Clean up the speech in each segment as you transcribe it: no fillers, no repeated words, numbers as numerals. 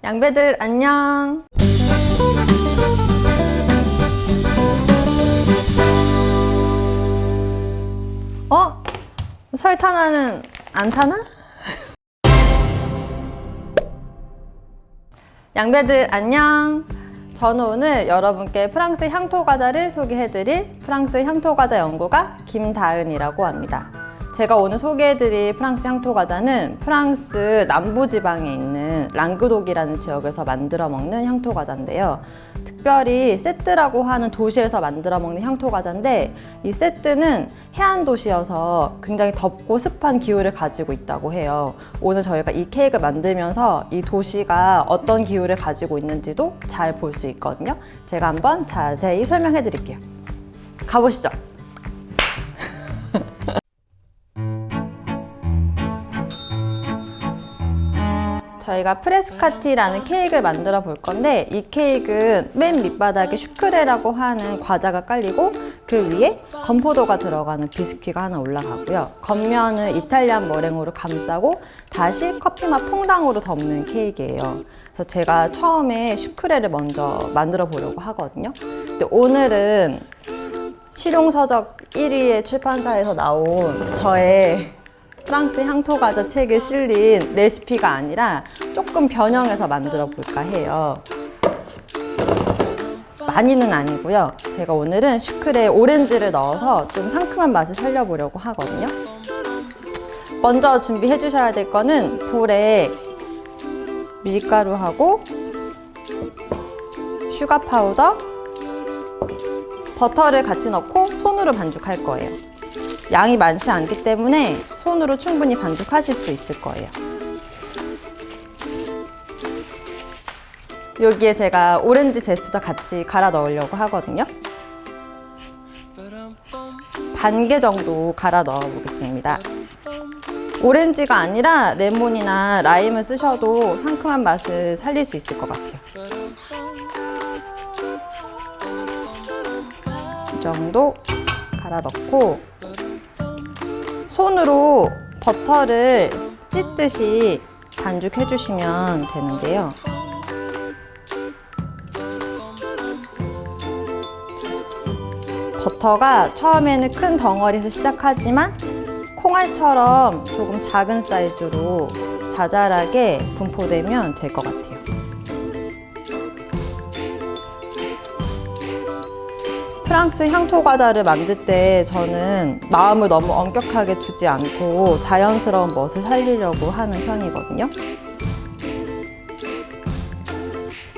양배들 안녕. 설타나는 안 타나? 양배들 안녕. 저는 오늘 여러분께 프랑스 향토 과자를 소개해드릴 프랑스 향토 과자 연구가 김다은이라고 합니다. 제가 오늘 소개해드릴 프랑스 향토 과자는 프랑스 남부지방에 있는 랑그독이라는 지역에서 만들어 먹는 향토 과자인데요. 특별히 세뜨라고 하는 도시에서 만들어 먹는 향토 과자인데, 이 세뜨는 해안 도시여서 굉장히 덥고 습한 기후를 가지고 있다고 해요. 오늘 저희가 이 케이크 만들면서 이 도시가 어떤 기후를 가지고 있는지도 잘 볼 수 있거든요. 제가 한번 자세히 설명해 드릴게요. 가보시죠. 저희가 프레스카티라는 케이크를 만들어 볼 건데, 이 케이크는 맨 밑바닥에 슈크레라고 하는 과자가 깔리고 그 위에 건포도가 들어가는 비스킷가 하나 올라가고요. 겉면은 이탈리안 머랭으로 감싸고 다시 커피맛 퐁당으로 덮는 케이크예요. 그래서 제가 처음에 슈크레를 먼저 만들어 보려고 하거든요. 근데 오늘은 실용서적 1위의 출판사에서 나온 저의 프랑스 향토 과자 책에 실린 레시피가 아니라 조금 변형해서 만들어 볼까 해요. 많이는 아니고요. 제가 오늘은 슈크레에 오렌지를 넣어서 좀 상큼한 맛을 살려보려고 하거든요. 먼저 준비해 주셔야 될 거는 볼에 밀가루하고 슈가 파우더, 버터를 같이 넣고 손으로 반죽할 거예요. 양이 많지 않기 때문에 손으로 충분히 반죽하실 수 있을 거예요. 여기에 제가 오렌지 제스도 같이 갈아 넣으려고 하거든요. 반 개 정도 갈아 넣어 보겠습니다. 오렌지가 아니라 레몬이나 라임을 쓰셔도 상큼한 맛을 살릴 수 있을 것 같아요. 이 정도 갈아 넣고 손으로 버터를 찢듯이 반죽해 주시면 되는데요. 버터가 처음에는 큰 덩어리에서 시작하지만 콩알처럼 조금 작은 사이즈로 자잘하게 분포되면 될 것 같아요. 프랑스 향토 과자를 만들 때 저는 마음을 너무 엄격하게 두지 않고 자연스러운 멋을 살리려고 하는 편이거든요.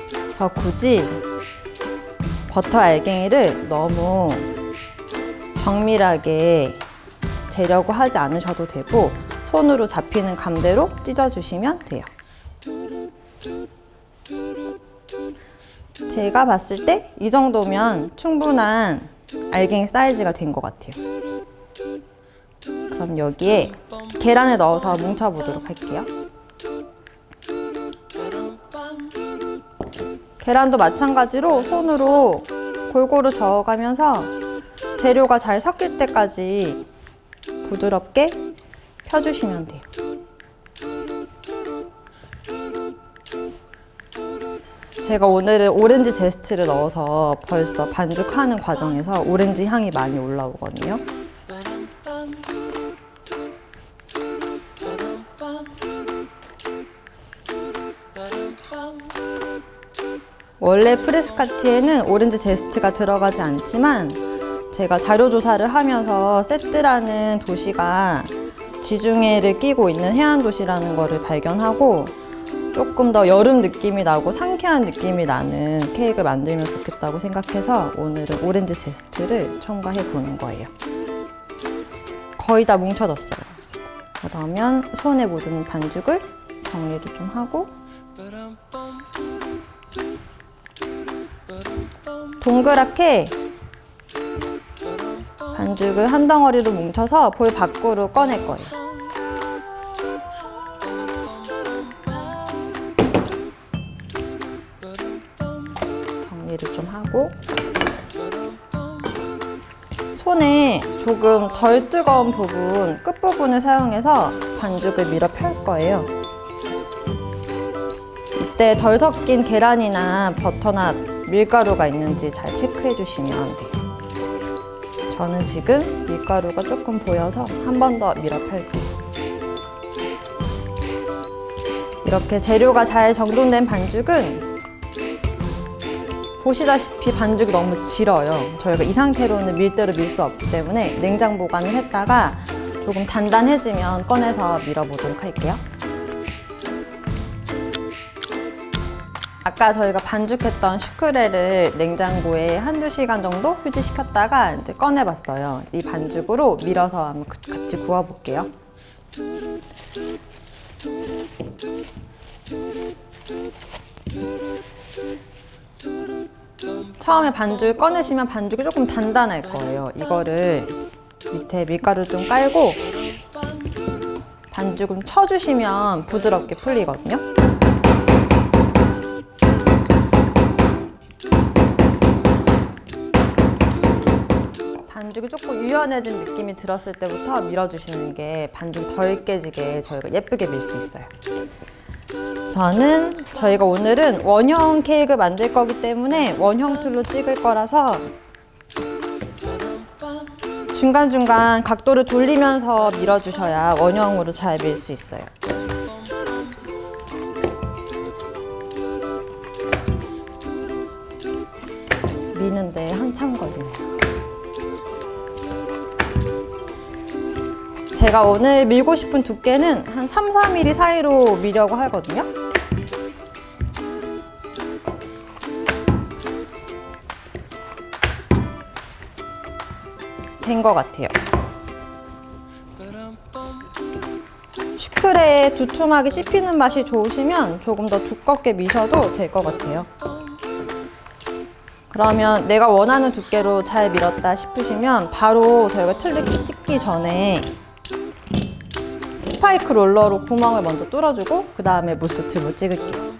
그래서 굳이 버터 알갱이를 너무 정밀하게 재려고 하지 않으셔도 되고, 손으로 잡히는 감대로 찢어주시면 돼요. 제가 봤을 때 이 정도면 충분한 알갱이 사이즈가 된 것 같아요. 그럼 여기에 계란을 넣어서 뭉쳐보도록 할게요. 계란도 마찬가지로 손으로 골고루 저어가면서 재료가 잘 섞일 때까지 부드럽게 펴주시면 돼요. 제가 오늘은 오렌지 제스트를 넣어서 벌써 반죽하는 과정에서 오렌지 향이 많이 올라오거든요. 원래 프레스카티에는 오렌지 제스트가 들어가지 않지만, 제가 자료조사를 하면서 세뜨라는 도시가 지중해를 끼고 있는 해안 도시라는 거를 발견하고, 조금 더 여름 느낌이 나고 상쾌한 느낌이 나는 케이크를 만들면 좋겠다고 생각해서 오늘은 오렌지 제스트를 첨가해 보는 거예요. 거의 다 뭉쳐졌어요. 그러면 손에 묻은 반죽을 정리를 좀 하고, 동그랗게 반죽을 한 덩어리로 뭉쳐서 볼 밖으로 꺼낼 거예요. 정리를 좀 하고, 손에 조금 덜 뜨거운 부분, 끝부분을 사용해서 반죽을 밀어 펼 거예요. 밑에 덜 섞인 계란이나 버터나 밀가루가 있는지 잘 체크해 주시면 돼요. 저는 지금 밀가루가 조금 보여서 한 번 더 밀어 펼게요. 이렇게 재료가 잘 정돈된 반죽은 보시다시피 반죽이 너무 질어요. 저희가 이 상태로는 밀대로 밀 수 없기 때문에 냉장 보관을 했다가 조금 단단해지면 꺼내서 밀어보도록 할게요. 아까 저희가 반죽했던 슈크레를 냉장고에 한두 시간 정도 휴지시켰다가 이제 꺼내봤어요. 이 반죽으로 밀어서 한번 같이 구워볼게요. 처음에 반죽 꺼내시면 반죽이 조금 단단할 거예요. 이거를 밑에 밀가루 좀 깔고 반죽 좀 쳐주시면 부드럽게 풀리거든요. 반죽이 조금 유연해진 느낌이 들었을 때부터 밀어주시는 게 반죽이 덜 깨지게 저희가 예쁘게 밀 수 있어요. 저희가 오늘은 원형 케이크 만들 거기 때문에 원형 툴로 찍을 거라서 중간중간 각도를 돌리면서 밀어주셔야 원형으로 잘 밀 수 있어요. 미는데 한참 걸리네요. 제가 오늘 밀고 싶은 두께는 한 3-4mm 사이로 미려고 하거든요. 된 것 같아요. 슈크레에 두툼하게 씹히는 맛이 좋으시면 조금 더 두껍게 미셔도 될 것 같아요. 그러면 내가 원하는 두께로 잘 밀었다 싶으시면 바로 저희가 틀 찍기 전에 스파이크 롤러로 구멍을 먼저 뚫어주고 그 다음에 무스 팁을 찍을게요.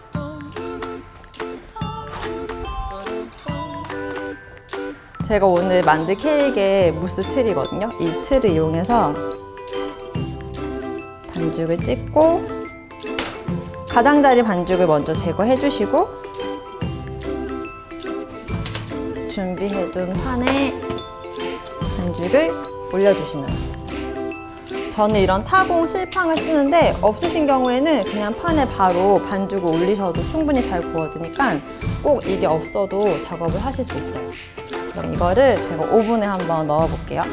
제가 오늘 만들 케이크의 무스 틀이거든요. 이 틀을 이용해서 반죽을 찍고 가장자리 반죽을 먼저 제거해 주시고 준비해둔 판에 반죽을 올려주시는 거예요. 저는 이런 타공 실팡을 쓰는데 없으신 경우에는 그냥 판에 바로 반죽을 올리셔도 충분히 잘 구워지니까 꼭 이게 없어도 작업을 하실 수 있어요. 그럼 이거를 제가 오븐에 한번 넣어볼게요.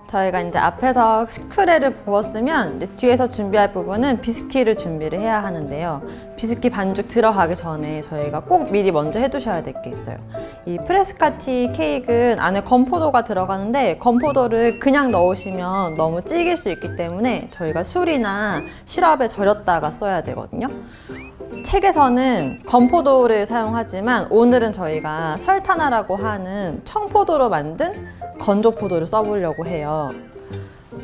저희가 이제 앞에서 슈크레를 부었으면 이제 뒤에서 준비할 부분은 비스킷을 준비를 해야 하는데요. 비스킷 반죽 들어가기 전에 저희가 꼭 미리 먼저 해두셔야 될 게 있어요. 이 프레스카티 케이크는 안에 건포도가 들어가는데 건포도를 그냥 넣으시면 너무 질길 수 있기 때문에 저희가 술이나 시럽에 절였다가 써야 되거든요. 책에서는 건포도를 사용하지만 오늘은 저희가 설타나라고 하는 청포도로 만든 건조포도를 써보려고 해요.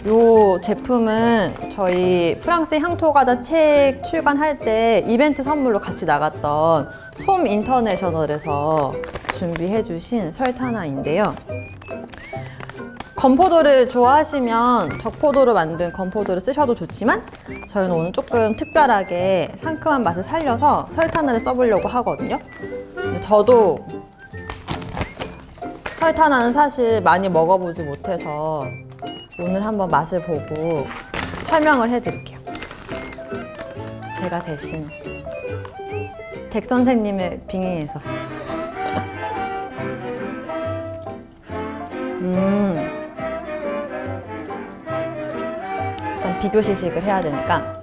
이 제품은 저희 프랑스 향토과자 책 출간할 때 이벤트 선물로 같이 나갔던 솜 인터내셔널에서 준비해 주신 설타나인데요. 건포도를 좋아하시면 적포도로 만든 건포도를 쓰셔도 좋지만 저희는 오늘 조금 특별하게 상큼한 맛을 살려서 설타나를 써보려고 하거든요. 근데 저도 설타나는 사실 많이 먹어보지 못해서 오늘 한번 맛을 보고 설명을 해드릴게요. 제가 대신 백 선생님의 빙의에서 일단 비교 시식을 해야 되니까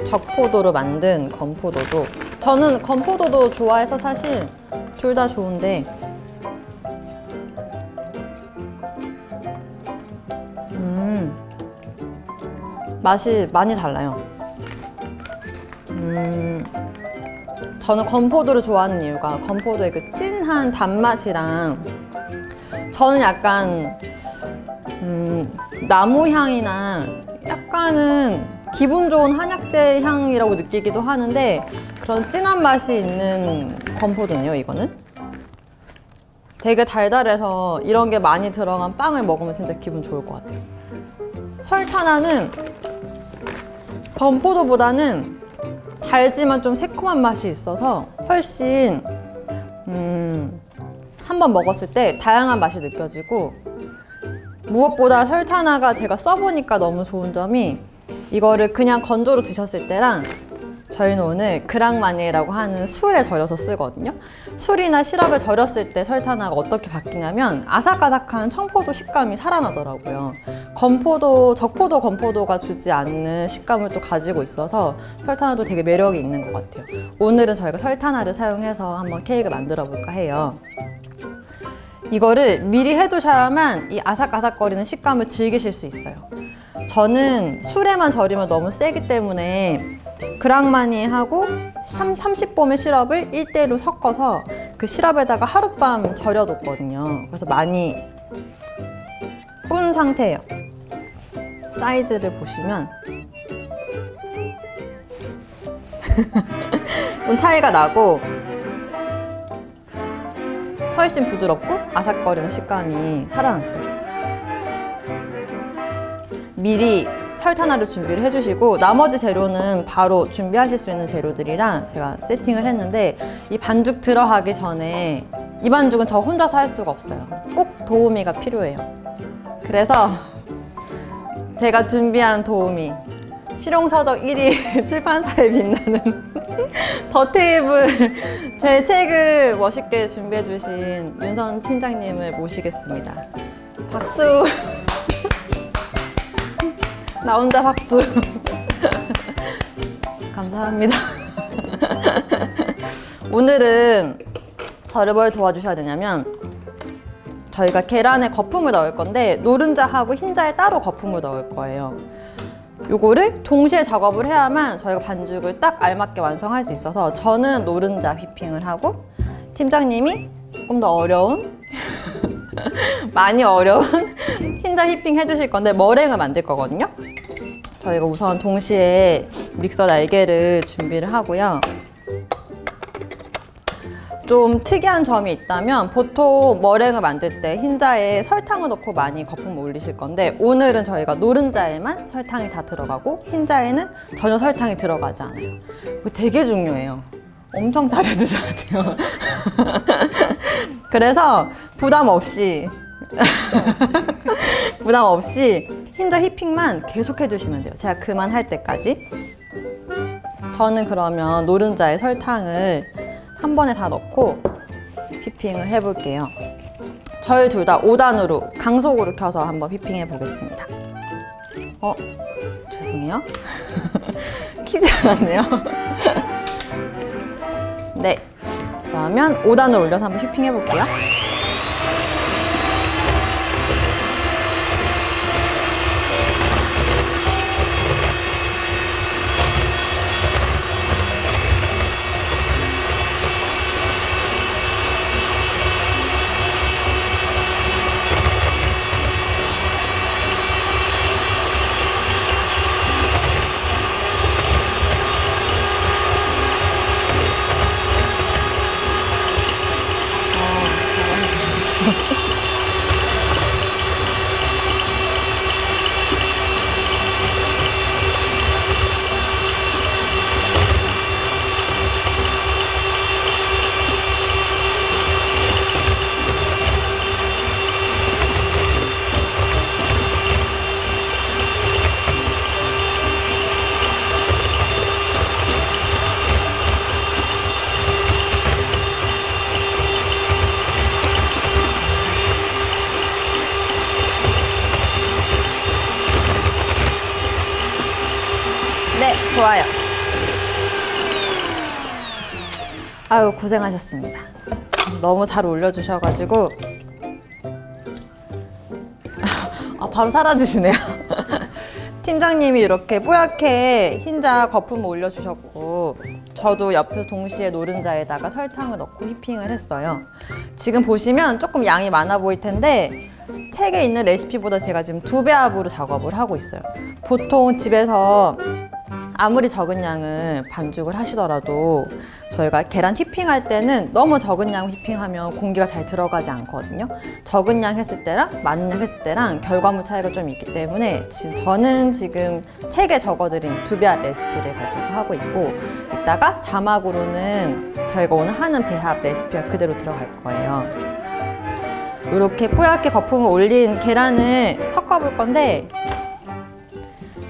적포도로 만든 건포도도 저는 건포도도 좋아해서 사실 둘 다 좋은데 맛이 많이 달라요. 저는 건포도를 좋아하는 이유가 건포도의 그 찐한 시원한 단맛이랑 저는 약간 나무 향이나 약간은 기분 좋은 한약재 향이라고 느끼기도 하는데 그런 진한 맛이 있는 건포도네요, 이거는. 되게 달달해서 이런 게 많이 들어간 빵을 먹으면 진짜 기분 좋을 것 같아요. 설탕화는 건포도보다는 달지만 좀 새콤한 맛이 있어서 훨씬 한번 먹었을 때 다양한 맛이 느껴지고, 무엇보다 설탕화가 제가 써보니까 너무 좋은 점이 이거를 그냥 건조로 드셨을 때랑 저희는 오늘 그랑마니에라고 하는 술에 절여서 쓰거든요. 술이나 시럽에 절였을 때 설탕화가 어떻게 바뀌냐면 아삭아삭한 청포도 식감이 살아나더라고요. 적포도 건포도가 주지 않는 식감을 또 가지고 있어서 설탕화도 되게 매력이 있는 것 같아요. 오늘은 저희가 설탕화를 사용해서 한번 케이크 만들어 볼까 해요. 이거를 미리 해두셔야만 이 아삭아삭거리는 식감을 즐기실 수 있어요. 저는 술에만 절이면 너무 세기 때문에 그랑마니하고 30봄의 시럽을 1대1로 섞어서 그 시럽에다가 하룻밤 절여뒀거든요. 그래서 많이 뻬 상태예요. 사이즈를 보시면 좀 차이가 나고 훨씬 부드럽고 아삭거리는 식감이 살아났어요. 미리 설탕화를 준비를 해주시고 나머지 재료는 바로 준비하실 수 있는 재료들이랑 제가 세팅을 했는데, 이 반죽 들어가기 전에 이 반죽은 저 혼자서 할 수가 없어요. 꼭 도우미가 필요해요. 그래서 제가 준비한 도우미, 실용서적 1위 출판사에 빛나는 더 테이블, 제 책을 멋있게 준비해 주신 윤선 팀장님을 모시겠습니다. 박수. 나 혼자 박수. 감사합니다. 오늘은 저를 뭘 도와주셔야 되냐면, 저희가 계란에 거품을 넣을 건데 노른자하고 흰자에 따로 거품을 넣을 거예요. 요거를 동시에 작업을 해야만 저희가 반죽을 딱 알맞게 완성할 수 있어서 저는 노른자 휘핑을 하고 팀장님이 조금 더 어려운 많이 어려운 흰자 휘핑 해주실 건데 머랭을 만들 거거든요. 저희가 우선 동시에 믹서 날개를 준비를 하고요. 좀 특이한 점이 있다면 보통 머랭을 만들 때 흰자에 설탕을 넣고 많이 거품을 올리실 건데, 오늘은 저희가 노른자에만 설탕이 다 들어가고 흰자에는 전혀 설탕이 들어가지 않아요. 이거 되게 중요해요. 엄청 잘해주셔야 돼요. 그래서 부담 없이 흰자 휘핑만 계속 해주시면 돼요. 제가 그만할 때까지. 저는 그러면 노른자에 설탕을 한 번에 다 넣고 휘핑을 해볼게요. 저희 둘 다 5단으로 강속으로 켜서 한번 휘핑해 보겠습니다. 죄송해요. 키지 않았네요. 네, 그러면 5단을 올려서 한번 휘핑해 볼게요. 네, 좋아요. 아유, 고생하셨습니다. 너무 잘 올려주셔가지고 바로 사라지시네요. 팀장님이 이렇게 뽀얗게 흰자 거품 올려주셨고 저도 옆에서 동시에 노른자에다가 설탕을 넣고 휘핑을 했어요. 지금 보시면 조금 양이 많아 보일 텐데 책에 있는 레시피보다 제가 지금 2배합으로 작업을 하고 있어요. 보통 집에서 아무리 적은 양을 반죽을 하시더라도 저희가 계란 휘핑할 때는 너무 적은 양 휘핑하면 공기가 잘 들어가지 않거든요. 적은 양 했을 때랑 많은 양 했을 때랑 결과물 차이가 좀 있기 때문에 저는 지금 책에 적어드린 2배합 레시피를 가지고 하고 있고, 이따가 자막으로는 저희가 오늘 하는 배합 레시피가 그대로 들어갈 거예요. 이렇게 뽀얗게 거품을 올린 계란을 섞어 볼 건데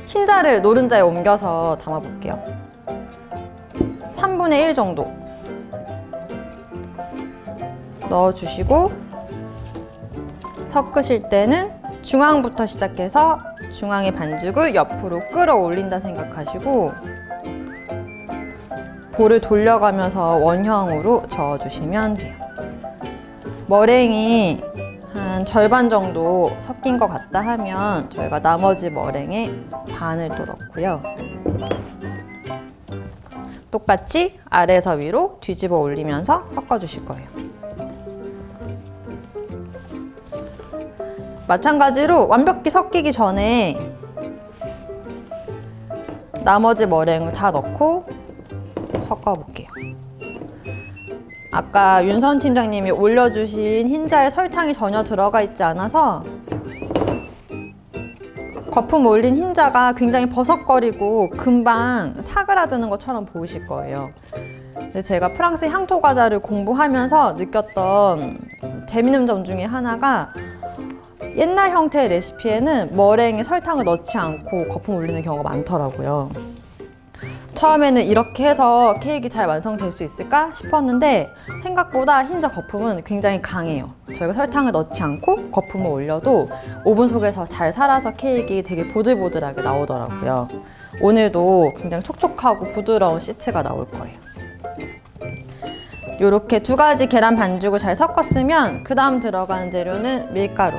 흰자를 노른자에 옮겨서 담아 볼게요. 3분의 1 정도 넣어주시고, 섞으실 때는 중앙부터 시작해서 중앙의 반죽을 옆으로 끌어올린다 생각하시고 볼을 돌려가면서 원형으로 저어주시면 돼요. 머랭이 한 절반 정도 섞인 것 같다 하면 저희가 나머지 머랭에 반을 또 넣고요. 똑같이 아래에서 위로 뒤집어 올리면서 섞어주실 거예요. 마찬가지로 완벽히 섞이기 전에 나머지 머랭을 다 넣고 섞어볼게요. 아까 윤선 팀장님이 올려주신 흰자에 설탕이 전혀 들어가 있지 않아서 거품 올린 흰자가 굉장히 버석거리고 금방 사그라드는 것처럼 보이실 거예요. 근데 제가 프랑스 향토 과자를 공부하면서 느꼈던 재밌는 점 중에 하나가 옛날 형태의 레시피에는 머랭에 설탕을 넣지 않고 거품 올리는 경우가 많더라고요. 처음에는 이렇게 해서 케이크 잘 완성될 수 있을까 싶었는데 생각보다 흰자 거품은 굉장히 강해요. 저희가 설탕을 넣지 않고 거품을 올려도 오븐 속에서 잘 살아서 케이크 되게 보들보들하게 나오더라고요. 오늘도 굉장히 촉촉하고 부드러운 시트가 나올 거예요. 이렇게 2가지 계란 반죽을 잘 섞었으면 그 다음 들어가는 재료는 밀가루.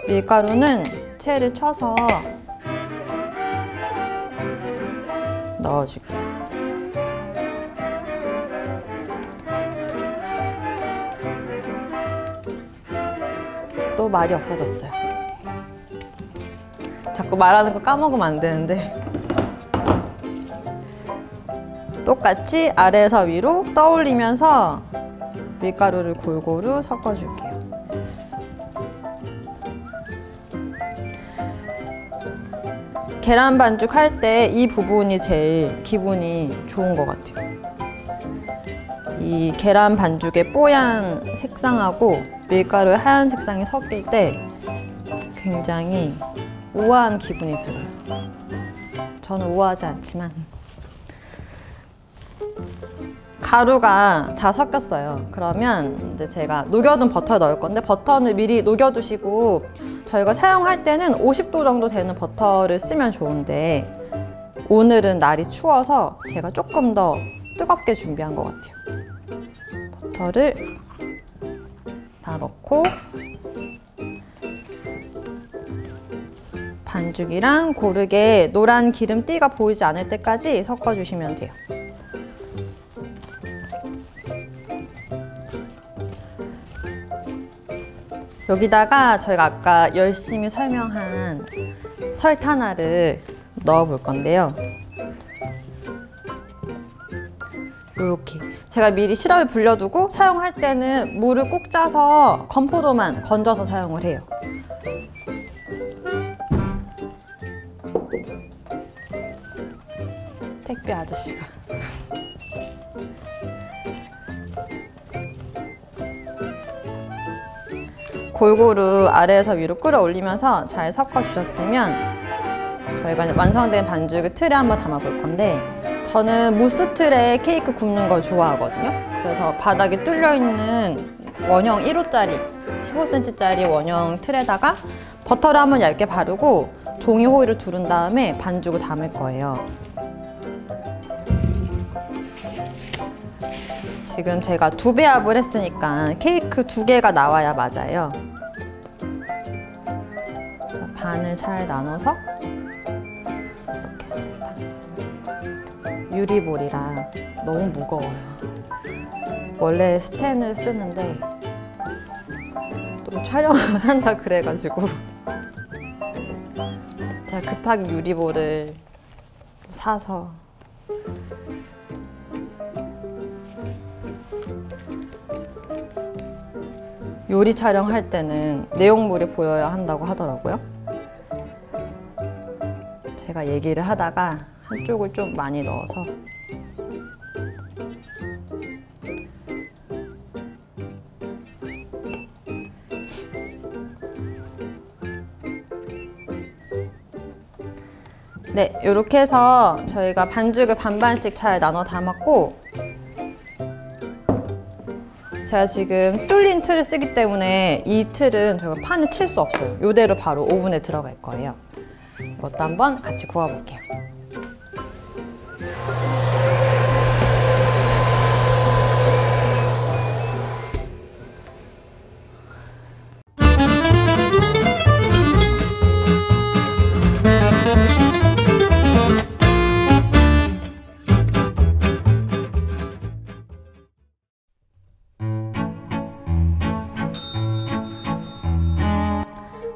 밀가루는 채를 쳐서 넣어줄게요. 또 말이 없어졌어요. 자꾸 말하는 거 까먹으면 안 되는데. 똑같이 아래에서 위로 떠올리면서 밀가루를 골고루 섞어줄게요. 계란 반죽 할 때 이 부분이 제일 기분이 좋은 것 같아요. 이 계란 반죽의 뽀얀 색상하고 밀가루의 하얀 색상이 섞일 때 굉장히 우아한 기분이 들어요. 저는 우아하지 않지만. 가루가 다 섞였어요. 그러면 이제 제가 녹여둔 버터를 넣을 건데 버터는 미리 녹여주시고 저희가 사용할 때는 50도 정도 되는 버터를 쓰면 좋은데 오늘은 날이 추워서 제가 조금 더 뜨겁게 준비한 것 같아요. 버터를 다 넣고 반죽이랑 고르게 노란 기름띠가 보이지 않을 때까지 섞어주시면 돼요. 여기다가 저희가 아까 열심히 설명한 설탕알을 넣어 볼 건데요. 이렇게 제가 미리 시럽을 불려두고 사용할 때는 물을 꼭 짜서 건포도만 건져서 사용을 해요. 택배 아저씨가 골고루 아래에서 위로 끌어올리면서 잘 섞어주셨으면 저희가 완성된 반죽을 틀에 한번 담아볼 건데 저는 무스 틀에 케이크 굽는 걸 좋아하거든요. 그래서 바닥에 뚫려있는 원형 1호짜리 15cm짜리 원형 틀에다가 버터를 한번 얇게 바르고 종이 호일을 두른 다음에 반죽을 담을 거예요. 지금 제가 2배합을 했으니까 케이크 2개가 나와야 맞아요. 반을 잘 나눠서 넣겠습니다. 유리볼이라 너무 무거워요. 원래 스텐을 쓰는데 또 촬영을 한다 그래가지고 제가 급하게 유리볼을 사서 요리 촬영할 때는 내용물이 보여야 한다고 하더라고요. 제가 얘기를 하다가 한쪽을 좀 많이 넣어서 네, 이렇게 해서 저희가 반죽을 반반씩 잘 나눠 담았고, 제가 지금 뚫린 틀을 쓰기 때문에 이 틀은 저희가 판에 칠 수 없어요. 이대로 바로 오븐에 들어갈 거예요. 이것도 한번 같이 구워볼게요.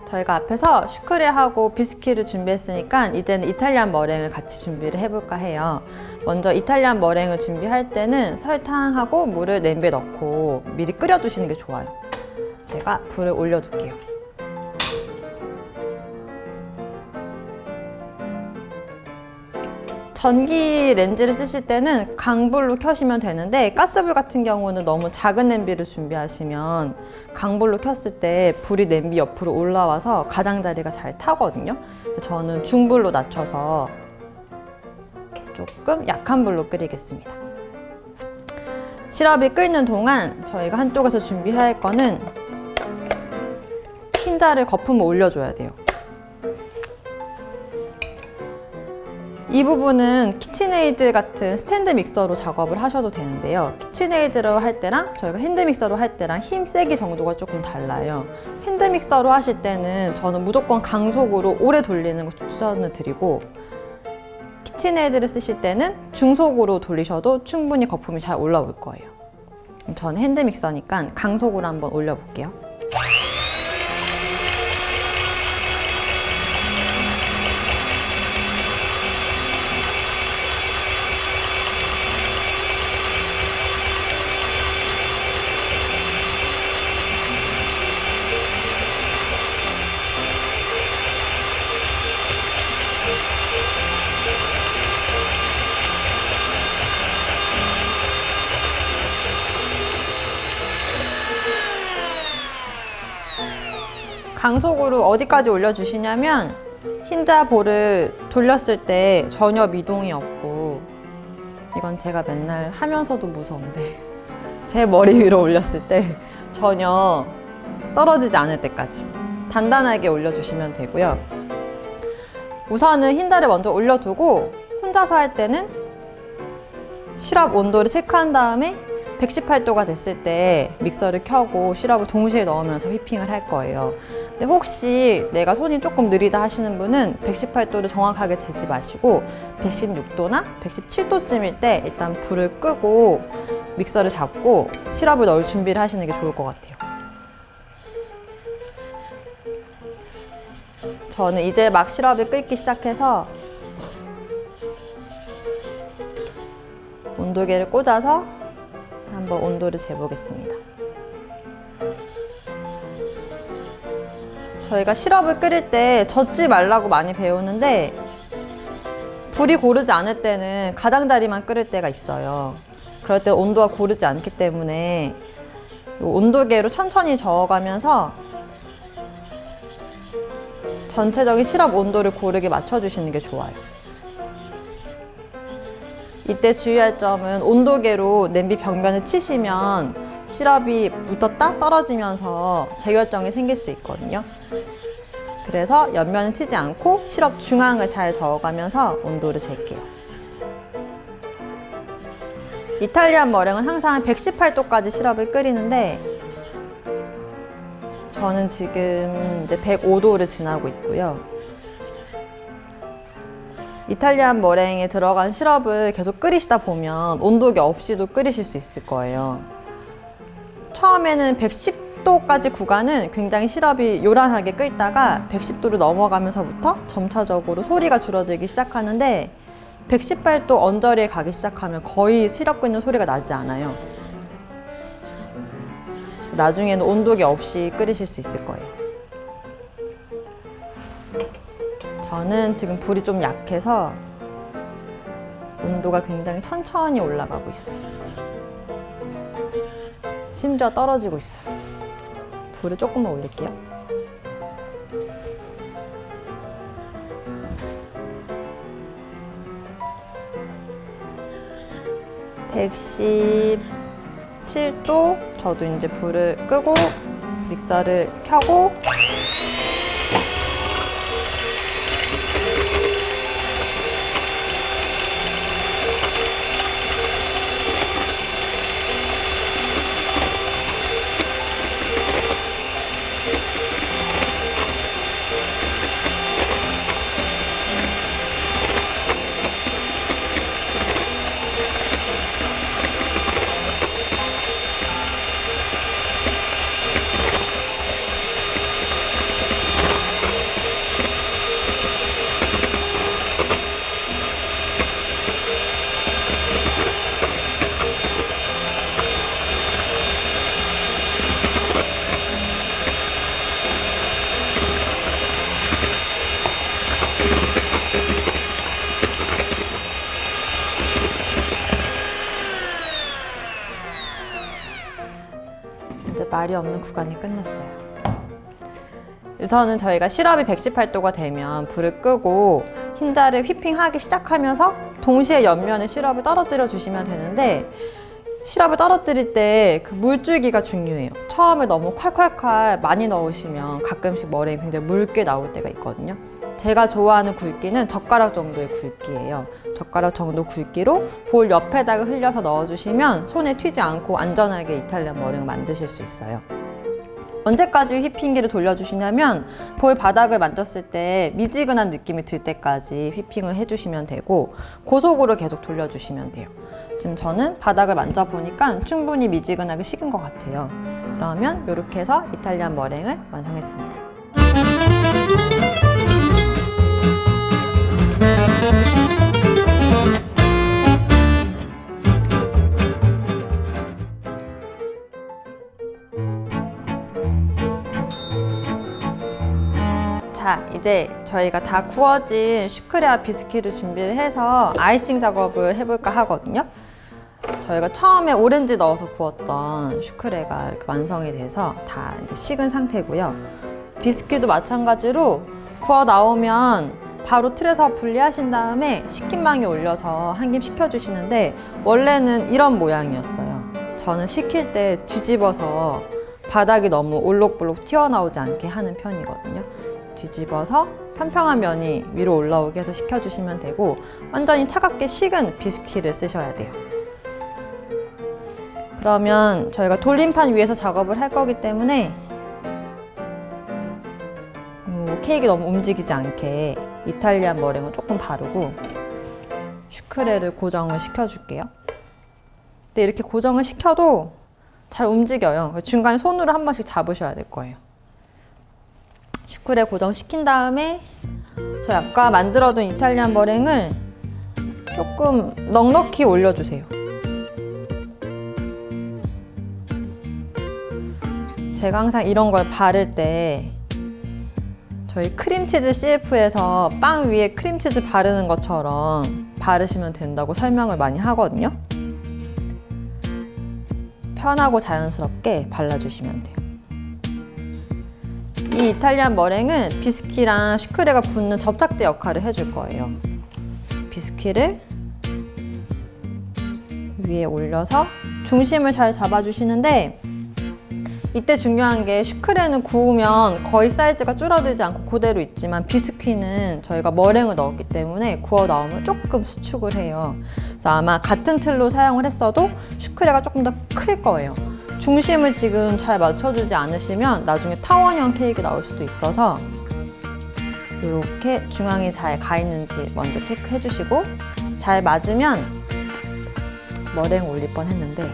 저희가 앞에서 슈크레하고 비스킷을 준비했으니까 이제는 이탈리안 머랭을 같이 준비를 해볼까 해요. 먼저 이탈리안 머랭을 준비할 때는 설탕하고 물을 냄비에 넣고 미리 끓여두시는 게 좋아요. 제가 불을 올려둘게요. 전기 렌지를 쓰실 때는 강불로 켜시면 되는데, 가스불 같은 경우는 너무 작은 냄비를 준비하시면 강불로 켰을 때 불이 냄비 옆으로 올라와서 가장자리가 잘 타거든요. 저는 중불로 낮춰서 조금 약한 불로 끓이겠습니다. 시럽이 끓는 동안 저희가 한쪽에서 준비할 거는 흰자를 거품을 올려줘야 돼요. 이 부분은 키친에이드 같은 스탠드 믹서로 작업을 하셔도 되는데요. 키친에이드로 할 때랑 저희가 핸드믹서로 할 때랑 힘 세기 정도가 조금 달라요. 핸드믹서로 하실 때는 저는 무조건 강속으로 오래 돌리는 걸 추천을 드리고, 키친에이드를 쓰실 때는 중속으로 돌리셔도 충분히 거품이 잘 올라올 거예요. 저는 핸드믹서니까 강속으로 한번 올려볼게요. 강속으로 어디까지 올려주시냐면 흰자 볼을 돌렸을 때 전혀 미동이 없고, 이건 제가 맨날 하면서도 무서운데 제 머리 위로 올렸을 때 전혀 떨어지지 않을 때까지 단단하게 올려주시면 되고요. 우선은 흰자를 먼저 올려두고 혼자서 할 때는 시럽 온도를 체크한 다음에 118도가 됐을 때 믹서를 켜고 시럽을 동시에 넣으면서 휘핑을 할 거예요. 근데 혹시 내가 손이 조금 느리다 하시는 분은 118도를 정확하게 재지 마시고 116도나 117도쯤일 때 일단 불을 끄고 믹서를 잡고 시럽을 넣을 준비를 하시는 게 좋을 것 같아요. 저는 이제 막 시럽이 끓기 시작해서 온도계를 꽂아서 한번 온도를 재보겠습니다. 저희가 시럽을 끓일 때 젓지 말라고 많이 배우는데, 불이 고르지 않을 때는 가장자리만 끓일 때가 있어요. 그럴 때 온도가 고르지 않기 때문에 온도계로 천천히 저어가면서 전체적인 시럽 온도를 고르게 맞춰주시는 게 좋아요. 이때 주의할 점은 온도계로 냄비 벽면을 치시면 시럽이 묻었다 떨어지면서 재결정이 생길 수 있거든요. 그래서 옆면은 치지 않고 시럽 중앙을 잘 저어가면서 온도를 잴게요. 이탈리안 머랭은 항상 118도까지 시럽을 끓이는데 저는 지금 이제 105도를 지나고 있고요. 이탈리안 머랭에 들어간 시럽을 계속 끓이시다 보면 온도계 없이도 끓이실 수 있을 거예요. 처음에는 110도까지 구간은 굉장히 시럽이 요란하게 끓다가 110도를 넘어가면서부터 점차적으로 소리가 줄어들기 시작하는데 118도 언저리에 가기 시작하면 거의 시럽 끓는 소리가 나지 않아요. 나중에는 온도계 없이 끓이실 수 있을 거예요. 저는 지금 불이 좀 약해서 온도가 굉장히 천천히 올라가고 있어요. 심지어 떨어지고 있어요. 불을 조금만 올릴게요. (117도) 저도 이제 불을 끄고 믹서를 켜고 이제 말이 없는 구간이 끝났어요. 우선은 저희가 시럽이 118도가 되면 불을 끄고 흰자를 휘핑하기 시작하면서 동시에 옆면에 시럽을 떨어뜨려 주시면 되는데 시럽을 떨어뜨릴 때 그 물줄기가 중요해요. 처음에 너무 콸콸콸 많이 넣으시면 가끔씩 머랭이 굉장히 묽게 나올 때가 있거든요. 제가 좋아하는 굵기는 젓가락 정도의 굵기예요. 젓가락 정도 굵기로 볼 옆에다가 흘려서 넣어주시면 손에 튀지 않고 안전하게 이탈리안 머랭을 만드실 수 있어요. 언제까지 휘핑기를 돌려주시냐면 볼 바닥을 만졌을 때 미지근한 느낌이 들 때까지 휘핑을 해주시면 되고 고속으로 계속 돌려주시면 돼요. 지금 저는 바닥을 만져보니까 충분히 미지근하게 식은 것 같아요. 그러면 이렇게 해서 이탈리안 머랭을 완성했습니다. 자, 이제 저희가 다 구워진 슈크레와 비스킷을 준비를 해서 아이싱 작업을 해볼까 하거든요. 저희가 처음에 오렌지 넣어서 구웠던 슈크레가 이렇게 완성이 돼서 다 이제 식은 상태고요. 비스킷도 마찬가지로 구워 나오면 바로 틀에서 분리하신 다음에 식힌망에 올려서 한 김 식혀주시는데 원래는 이런 모양이었어요. 저는 식힐 때 뒤집어서 바닥이 너무 올록볼록 튀어나오지 않게 하는 편이거든요. 뒤집어서 평평한 면이 위로 올라오게 해서 식혀주시면 되고 완전히 차갑게 식은 비스킷을 쓰셔야 돼요. 그러면 저희가 돌림판 위에서 작업을 할 거기 때문에 케이크 너무 움직이지 않게 이탈리안 머랭을 조금 바르고 슈크레를 고정을 시켜줄게요. 근데 이렇게 고정을 시켜도 잘 움직여요. 중간에 손으로 한 번씩 잡으셔야 될 거예요. 슈크레 고정시킨 다음에 저희 아까 만들어둔 이탈리안 머랭을 조금 넉넉히 올려주세요. 제가 항상 이런 걸 바를 때 저희 크림치즈 CF에서 빵 위에 크림치즈 바르는 것처럼 바르시면 된다고 설명을 많이 하거든요. 편하고 자연스럽게 발라주시면 돼요. 이 이탈리안 머랭은 비스킷이랑 슈크레가 붙는 접착제 역할을 해줄 거예요. 비스킷을 위에 올려서 중심을 잘 잡아주시는데 이때 중요한 게 슈크레는 구우면 거의 사이즈가 줄어들지 않고 그대로 있지만 비스킷은 저희가 머랭을 넣었기 때문에 구워 나오면 조금 수축을 해요. 그래서 아마 같은 틀로 사용을 했어도 슈크레가 조금 더 클 거예요. 중심을 지금 잘 맞춰주지 않으시면 나중에 타원형 케이크 나올 수도 있어서 이렇게 중앙이 잘 가 있는지 먼저 체크해 주시고, 잘 맞으면 머랭 올릴 뻔 했는데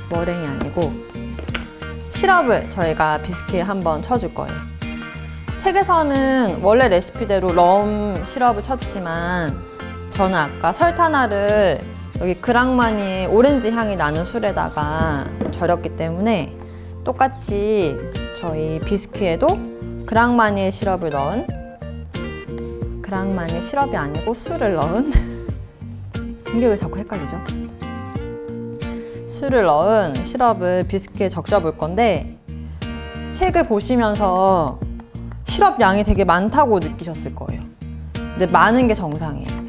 머랭이 아니고 시럽을 저희가 비스킷에 한번 쳐줄 거예요. 책에서는 원래 레시피대로 럼 시럽을 쳤지만 저는 아까 설탕알을 여기 그랑마니 오렌지 향이 나는 술에다가 절였기 때문에 똑같이 저희 비스킷에도 그랑마니 시럽을 넣은, 그랑마니 시럽이 아니고 술을 넣은 이게 왜 자꾸 헷갈리죠? 술을 넣은 시럽을 비스킷에 적셔 볼 건데, 책을 보시면서 시럽 양이 되게 많다고 느끼셨을 거예요. 근데 많은 게 정상이에요.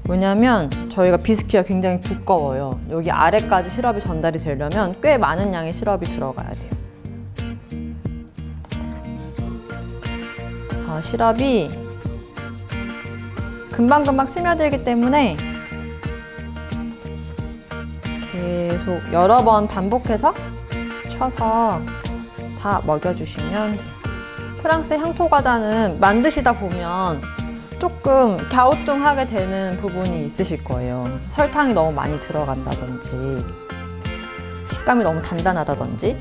왜냐면 저희가 비스킷이 굉장히 두꺼워요. 여기 아래까지 시럽이 전달이 되려면 꽤 많은 양의 시럽이 들어가야 돼요. 자, 시럽이 금방금방 스며들기 때문에 계속 여러 번 반복해서 쳐서 다 먹여주시면 돼요. 프랑스 향토 과자는 만드시다 보면 조금 갸우뚱하게 되는 부분이 있으실 거예요. 설탕이 너무 많이 들어간다든지 식감이 너무 단단하다든지.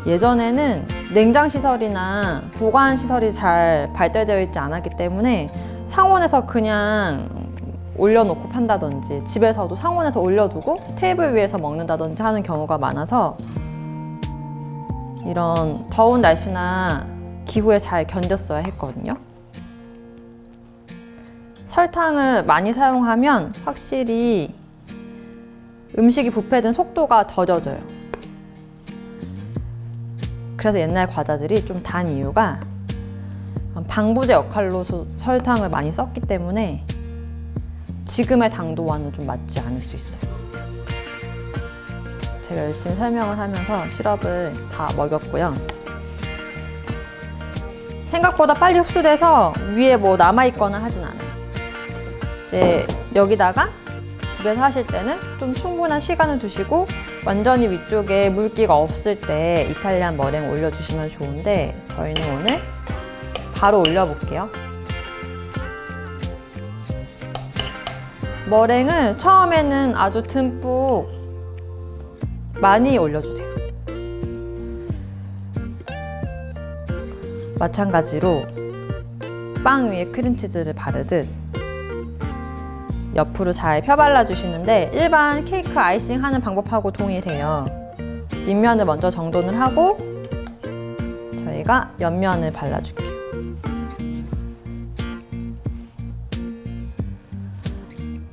예전에는 냉장시설이나 보관시설이 잘 발달되어 있지 않았기 때문에 상온에서 그냥 올려놓고 판다든지, 집에서도 상온에서 올려두고 테이블 위에서 먹는다든지 하는 경우가 많아서 이런 더운 날씨나 기후에 잘 견뎠어야 했거든요. 설탕을 많이 사용하면 확실히 음식이 부패된 속도가 더뎌져요. 그래서 옛날 과자들이 좀 단 이유가 방부제 역할로 설탕을 많이 썼기 때문에 지금의 당도와는 좀 맞지 않을 수 있어요. 제가 열심히 설명을 하면서 시럽을 다 먹였고요. 생각보다 빨리 흡수돼서 위에 뭐 남아있거나 하진 않아요. 이제 여기다가 집에서 하실 때는 좀 충분한 시간을 두시고 완전히 위쪽에 물기가 없을 때 이탈리안 머랭 올려주시면 좋은데, 저희는 오늘 바로 올려볼게요. 머랭을 처음에는 아주 듬뿍 많이 올려주세요. 마찬가지로 빵 위에 크림치즈를 바르듯 옆으로 잘 펴발라 주시는데, 일반 케이크 아이싱 하는 방법하고 동일해요. 윗면을 먼저 정돈을 하고 저희가 옆면을 발라줄게요.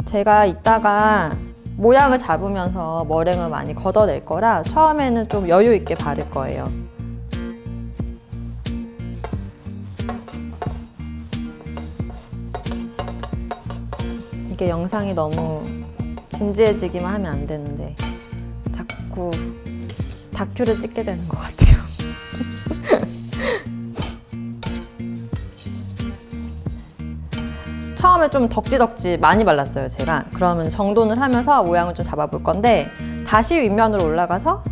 제가 이따가 모양을 잡으면서 머랭을 많이 걷어낼 거라 처음에는 좀 여유 있게 바를 거예요. 이게 영상이 너무 진지해지기만 하면 안 되는데 자꾸 다큐를 찍게 되는 것 같아요. 처음에 좀 덕지덕지 많이 발랐어요, 제가. 그러면 정돈을 하면서 모양을 좀 잡아볼 건데, 다시 윗면으로 올라가서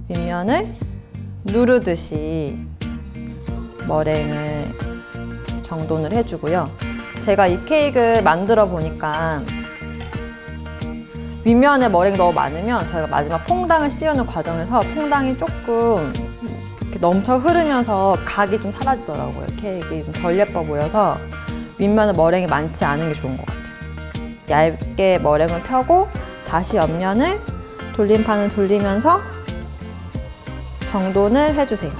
윗면을 누르듯이 머랭을 정돈을 해주고요. 제가 이 케이크를 만들어 보니까 윗면에 머랭이 너무 많으면 저희가 마지막 퐁당을 씌우는 과정에서 퐁당이 조금 이렇게 넘쳐 흐르면서 각이 좀 사라지더라고요. 케이크가 좀 덜 예뻐 보여서 윗면에 머랭이 많지 않은 게 좋은 것 같아요. 얇게 머랭을 펴고 다시 옆면을 돌림판을 돌리면서 정돈을 해주세요.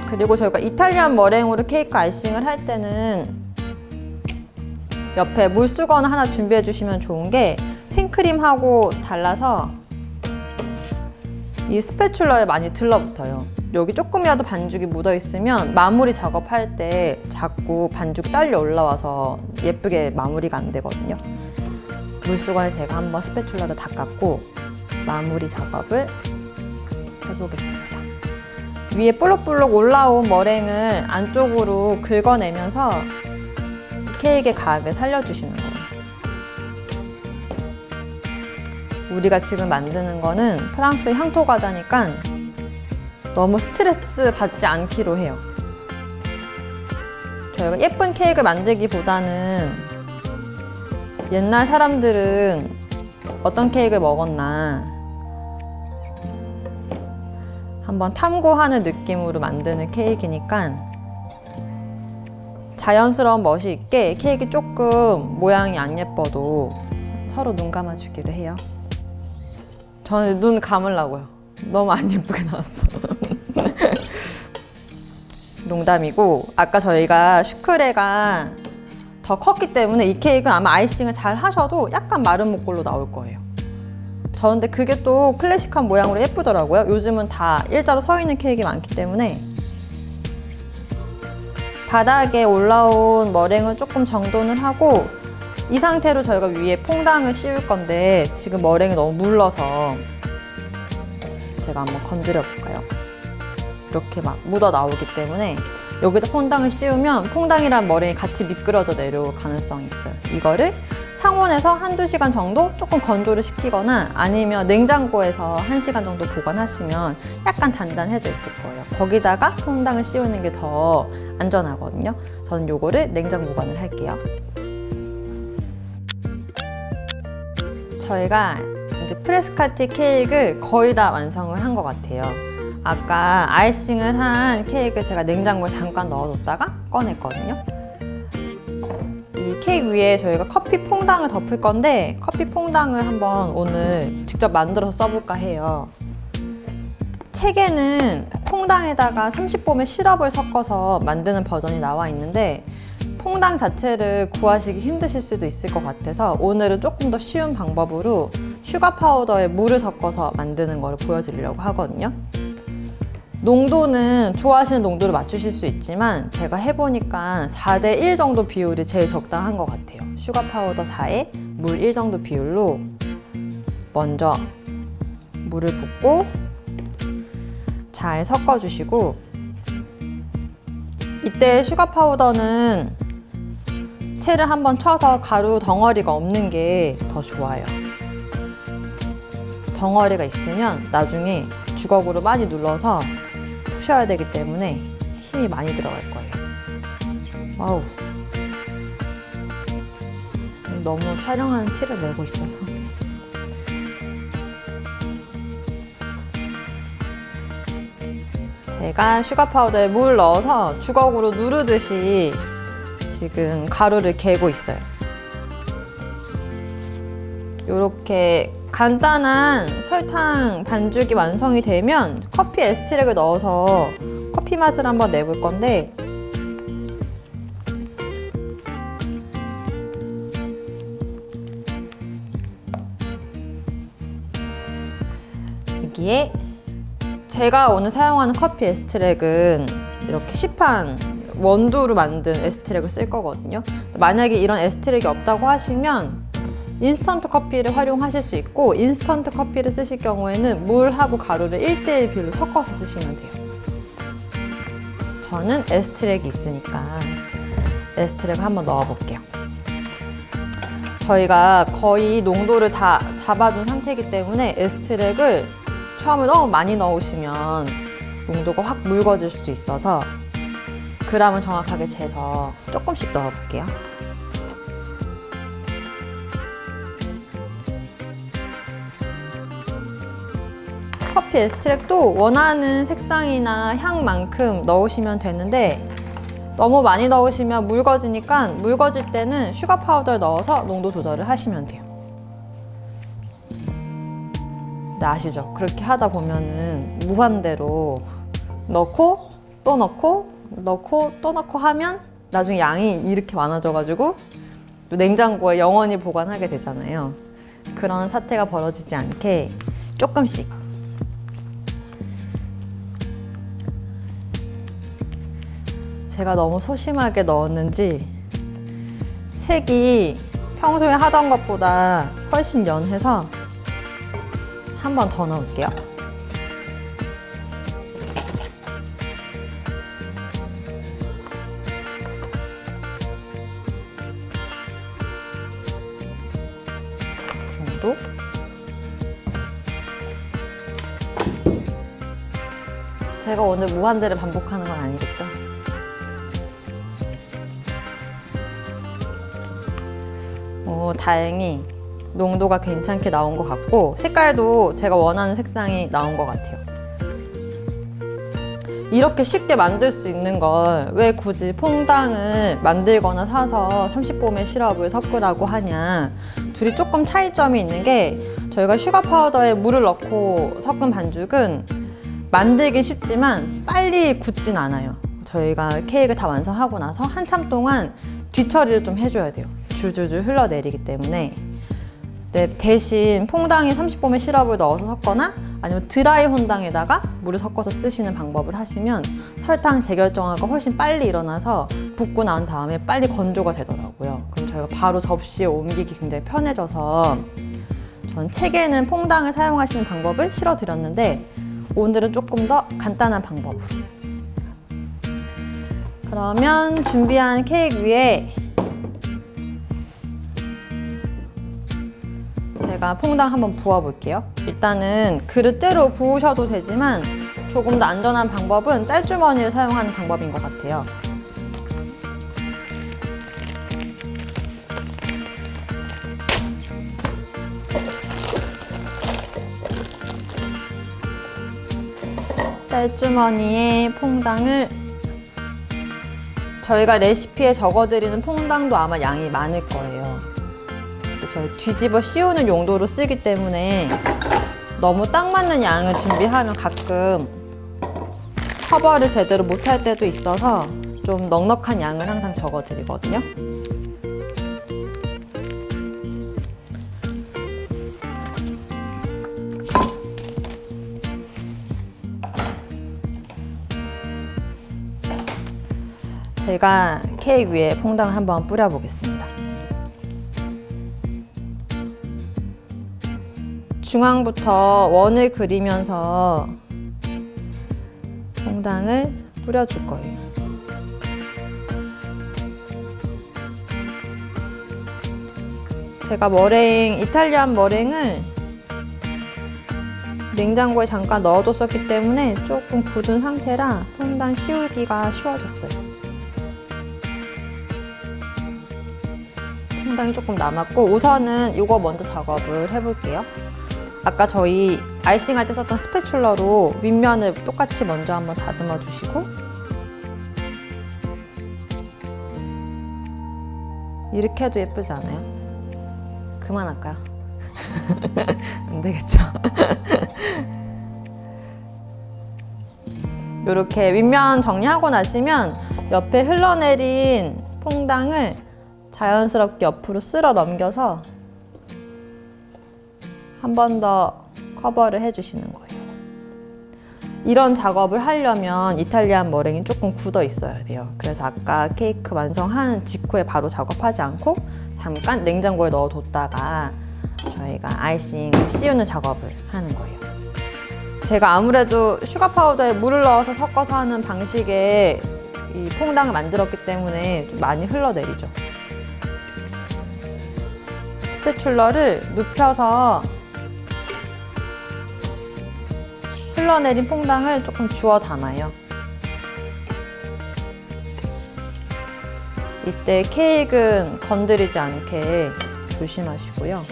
그리고 저희가 이탈리안 머랭으로 케이크 아이싱을 할 때는 옆에 물수건 하나 준비해 주시면 좋은 게, 생크림하고 달라서 이 스패츌러에 많이 들러붙어요. 여기 조금이라도 반죽이 묻어 있으면 마무리 작업할 때 자꾸 반죽이 딸려 올라와서 예쁘게 마무리가 안 되거든요. 물수건에 제가 한번 스패츌러를 닦았고 마무리 작업을 해보겠습니다. 위에 볼록볼록 올라온 머랭을 안쪽으로 긁어내면서 케이크의 가격을 살려주시는 거예요. 우리가 지금 만드는 거는 프랑스 향토 과자니까 너무 스트레스 받지 않기로 해요. 저희가 예쁜 케이크를 만들기보다는 옛날 사람들은 어떤 케이크를 먹었나 한번 탐구하는 느낌으로 만드는 케이크니까 자연스러운 멋이 있게 케이크 조금 모양이 안 예뻐도 서로 눈 감아주기로 해요. 저는 눈 감으려고요. 너무 안 예쁘게 나왔어. 농담이고, 아까 저희가 슈크레가 더 컸기 때문에 이 케이크는 아마 아이싱을 잘 하셔도 약간 마른 목골로 나올 거예요. 근데 그게 또 클래식한 모양으로 예쁘더라고요. 요즘은 다 일자로 서 있는 케이크 많기 때문에. 바닥에 올라온 머랭을 조금 정돈을 하고, 이 상태로 저희가 위에 퐁당을 씌울 건데 지금 머랭이 너무 물러서 제가 한번 건드려 볼까요? 이렇게 막 묻어 나오기 때문에 여기다 퐁당을 씌우면 퐁당이랑 머랭이 같이 미끄러져 내려올 가능성이 있어요. 이거를 상온에서 한두 시간 정도 조금 건조를 시키거나 아니면 냉장고에서 1시간 정도 보관하시면 약간 단단해져 있을 거예요. 거기다가 퐁당을 씌우는 게 더 안전하거든요. 저는 요거를 냉장 보관을 할게요. 저희가 이제 프레스카티 케이크를 거의 다 완성을 한 것 같아요. 아까 아이싱을 한 케이크 제가 냉장고에 잠깐 넣어뒀다가 꺼냈거든요. 이 케이크 위에 저희가 커피 퐁당을 덮을 건데 커피 퐁당을 한번 오늘 직접 만들어서 써볼까 해요. 책에는 퐁당에다가 30봄의 시럽을 섞어서 만드는 버전이 나와 있는데 퐁당 자체를 구하시기 힘드실 수도 있을 것 같아서 오늘은 조금 더 쉬운 방법으로 슈가 파우더에 물을 섞어서 만드는 걸 보여드리려고 하거든요. 농도는 좋아하시는 농도를 맞추실 수 있지만 제가 해보니까 4대1 정도 비율이 제일 적당한 것 같아요. 슈가 파우더 4에 물 1 정도 비율로 먼저 물을 붓고 잘 섞어주시고, 이때 슈가 파우더는 채를 한번 쳐서 가루 덩어리가 없는 게 더 좋아요. 덩어리가 있으면 나중에 주걱으로 많이 눌러서 푸셔야 되기 때문에 힘이 많이 들어갈 거예요. 와우, 너무 촬영하는 티를 내고 있어서. 제가 슈가 파우더에 물 넣어서 주걱으로 누르듯이 지금 가루를 개고 있어요. 이렇게 간단한 설탕 반죽이 완성이 되면 커피 에스트랙을 넣어서 커피 맛을 한번 내볼 건데, 여기에 제가 오늘 사용하는 커피 에스트랙은 이렇게 시판 원두로 만든 에스트랙을 쓸 거거든요. 만약에 이런 에스트랙이 없다고 하시면 인스턴트 커피를 활용하실 수 있고, 인스턴트 커피를 쓰실 경우에는 물하고 가루를 1대1 비율로 섞어서 쓰시면 돼요. 저는 에스트랙이 있으니까 에스트랙을 한번 넣어 볼게요. 저희가 거의 농도를 다 잡아준 상태이기 때문에 에스트랙을 처음에 너무 많이 넣으시면 농도가 확 묽어질 수도 있어서 그람을 정확하게 재서 조금씩 넣어 볼게요. 커피 에스트랙도 원하는 색상이나 향만큼 넣으시면 되는데 너무 많이 넣으시면 묽어지니까 묽어질 때는 슈가 파우더를 넣어서 농도 조절을 하시면 돼요. 근데 아시죠? 그렇게 하다 보면은 무한대로 넣고 또 넣고 넣고 또 넣고 하면 나중에 양이 이렇게 많아져가지고 또 냉장고에 영원히 보관하게 되잖아요. 그런 사태가 벌어지지 않게 조금씩. 제가 너무 소심하게 넣었는지 색이 평소에 하던 것보다 훨씬 연해서 한 번 더 넣을게요. 제가 오늘 무한대를 반복하는 건 아니겠죠? 다행히 농도가 괜찮게 나온 것 같고 색깔도 제가 원하는 색상이 나온 것 같아요. 이렇게 쉽게 만들 수 있는 걸 왜 굳이 퐁당을 만들거나 사서 30봄의 시럽을 섞으라고 하냐. 둘이 조금 차이점이 있는 게 저희가 슈가 파우더에 물을 넣고 섞은 반죽은 만들긴 쉽지만 빨리 굳진 않아요. 저희가 케이크를 다 완성하고 나서 한참 동안 뒤처리를 좀 해줘야 돼요. 줄줄줄 흘러내리기 때문에. 네, 대신 퐁당에 30봄의 시럽을 넣어서 섞거나 아니면 드라이 혼당에다가 물을 섞어서 쓰시는 방법을 하시면 설탕 재결정화가 훨씬 빨리 일어나서 붓고 난 다음에 빨리 건조가 되더라고요. 그럼 저희가 바로 접시에 옮기기 굉장히 편해져서 저는 책에는 퐁당을 사용하시는 방법을 실어드렸는데 오늘은 조금 더 간단한 방법으로. 그러면 준비한 케이크 위에 제가 퐁당 한번 부어볼게요. 일단은 그릇째로 부으셔도 되지만 조금 더 안전한 방법은 짤주머니를 사용하는 방법인 것 같아요. 짤주머니에 퐁당을 저희가 레시피에 적어드리는 퐁당도 아마 양이 많을 거예요. 저희 뒤집어 씌우는 용도로 쓰기 때문에 너무 딱 맞는 양을 준비하면 가끔 커버를 제대로 못할 때도 있어서 좀 넉넉한 양을 항상 적어드리거든요. 제가 케이크 위에 퐁당을 한번 뿌려보겠습니다. 중앙부터 원을 그리면서 퐁당을 뿌려줄 거예요. 제가 이탈리안 머랭을 냉장고에 잠깐 넣어뒀었기 때문에 조금 굳은 상태라 퐁당 씌우기가 쉬워졌어요. 퐁당이 조금 남았고 우선은 이거 먼저 작업을 해볼게요. 아까 저희 아이싱 할 때 썼던 스패츌러로 윗면을 똑같이 먼저 한번 다듬어 주시고 이렇게 해도 예쁘지 않아요? 그만할까요? 안 되겠죠? 이렇게 윗면 정리하고 나시면 옆에 흘러내린 퐁당을 자연스럽게 옆으로 쓸어 넘겨서 한 번 더 커버를 해주시는 거예요. 이런 작업을 하려면 이탈리안 머랭이 조금 굳어 있어야 돼요. 그래서 아까 케이크 완성한 직후에 바로 작업하지 않고 잠깐 냉장고에 넣어뒀다가 저희가 아이싱 씌우는 작업을 하는 거예요. 제가 아무래도 슈가 파우더에 물을 넣어서 섞어서 하는 방식의 이 퐁당을 만들었기 때문에 좀 많이 흘러내리죠. 스패츌러를 눕혀서 흘러내린 퐁당을 조금 주워 담아요. 이때 케이크는 건드리지 않게 조심하시고요.